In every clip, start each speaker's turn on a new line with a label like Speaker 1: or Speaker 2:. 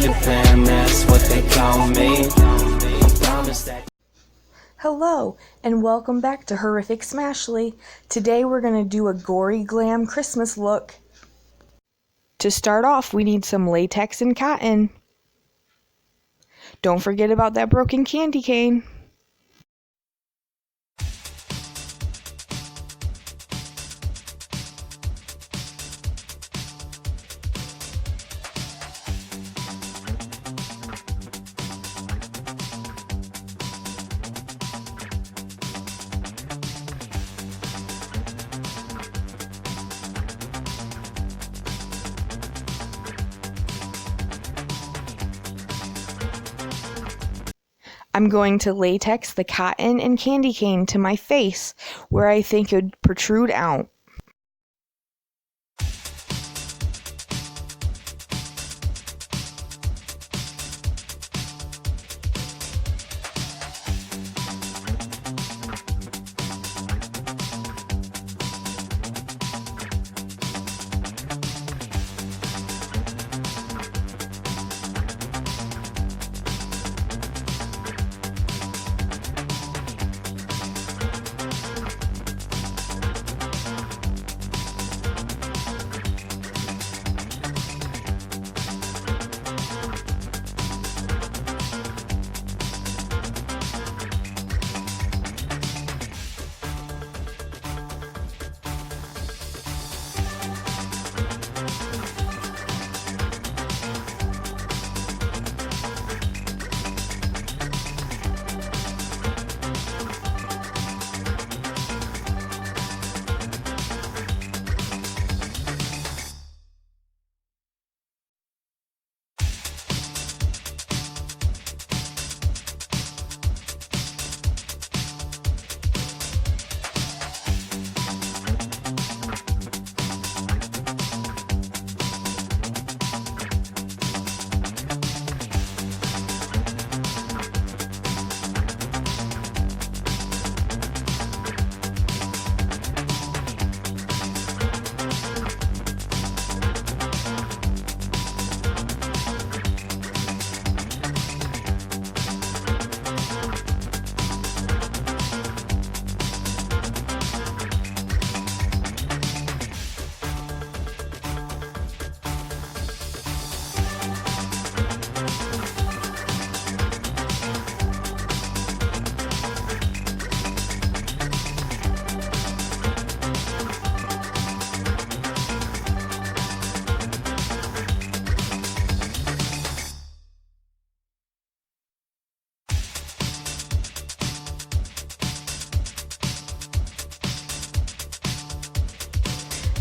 Speaker 1: extended fam, that's what they call me. I promise that.
Speaker 2: Hello, and welcome back to Horrific Smashly. Today we're going to do a gory glam Christmas look. To start off, we need some latex and cotton. Don't forget about that broken candy cane. I'm going to latex the cotton and candy cane to my face, where I think it would protrude out.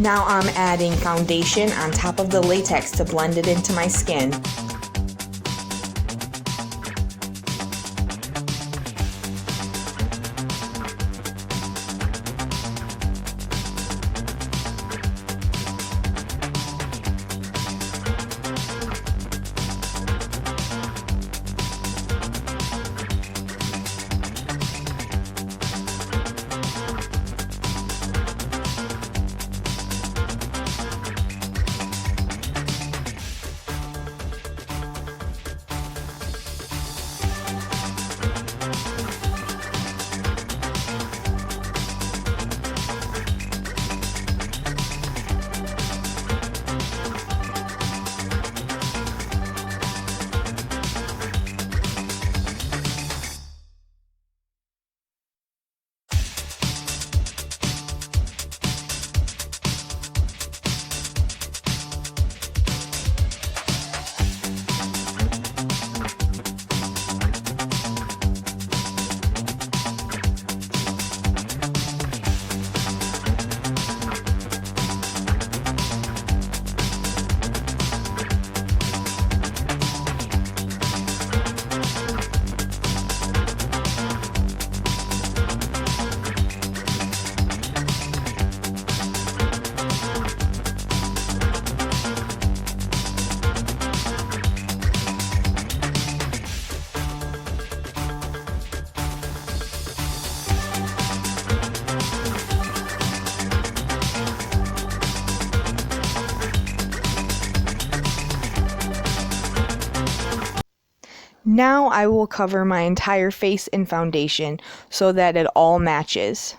Speaker 2: Now I'm adding foundation on top of the latex to blend it into my skin. Now I will cover my entire face in foundation so that it all matches.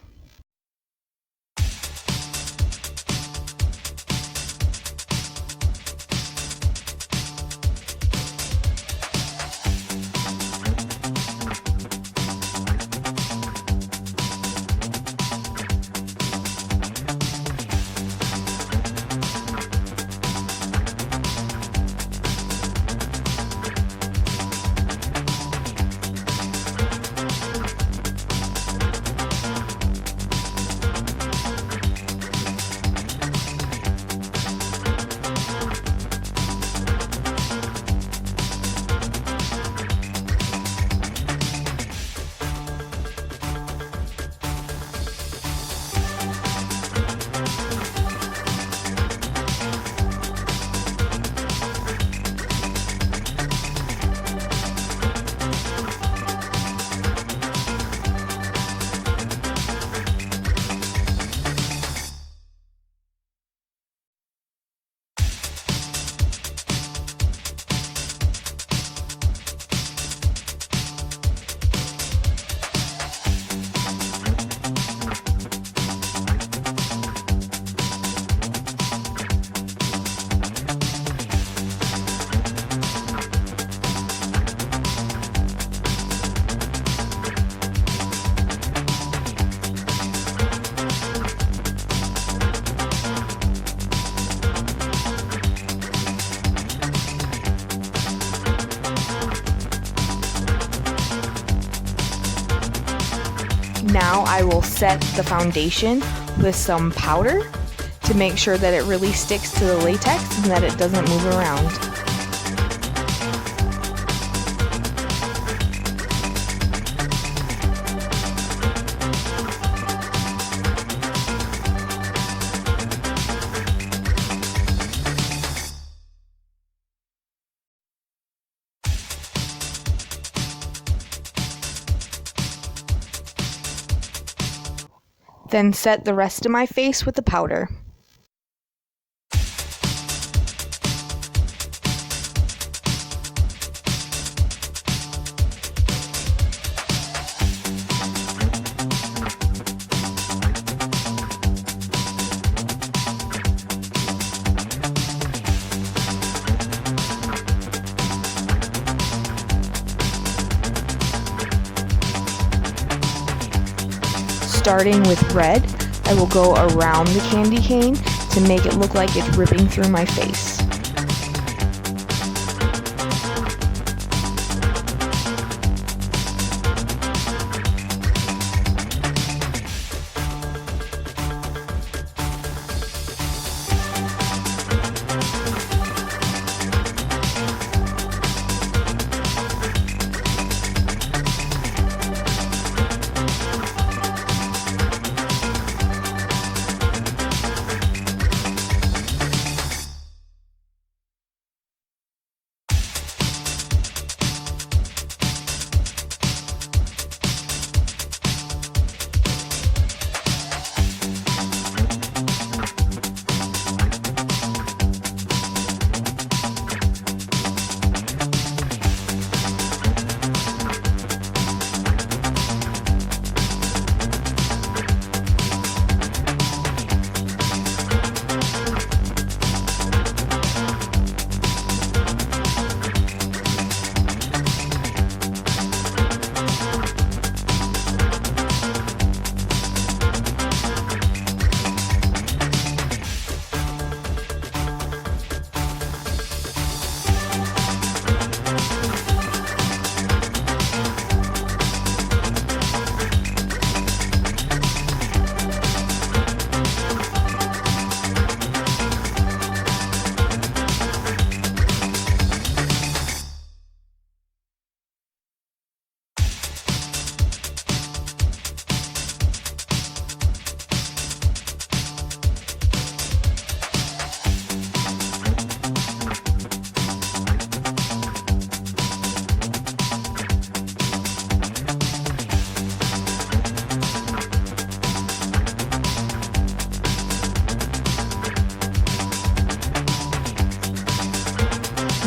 Speaker 2: Now I will set the foundation with some powder to make sure that it really sticks to the latex and that it doesn't move around. Then set the rest of my face with the powder. Starting with red, I will go around the candy cane to make it look like it's ripping through my face.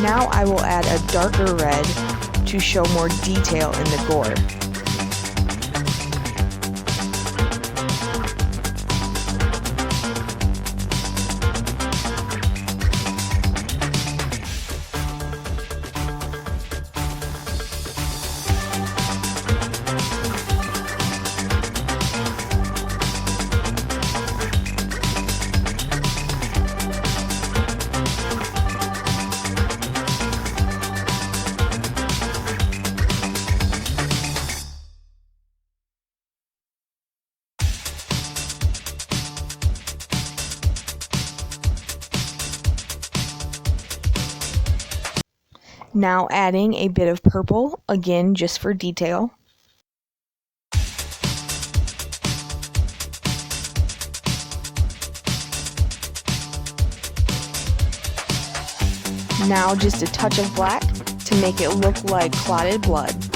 Speaker 2: Now I will add a darker red to show more detail in the gore. Now adding a bit of purple, again just for detail. Now just a touch of black to make it look like clotted blood.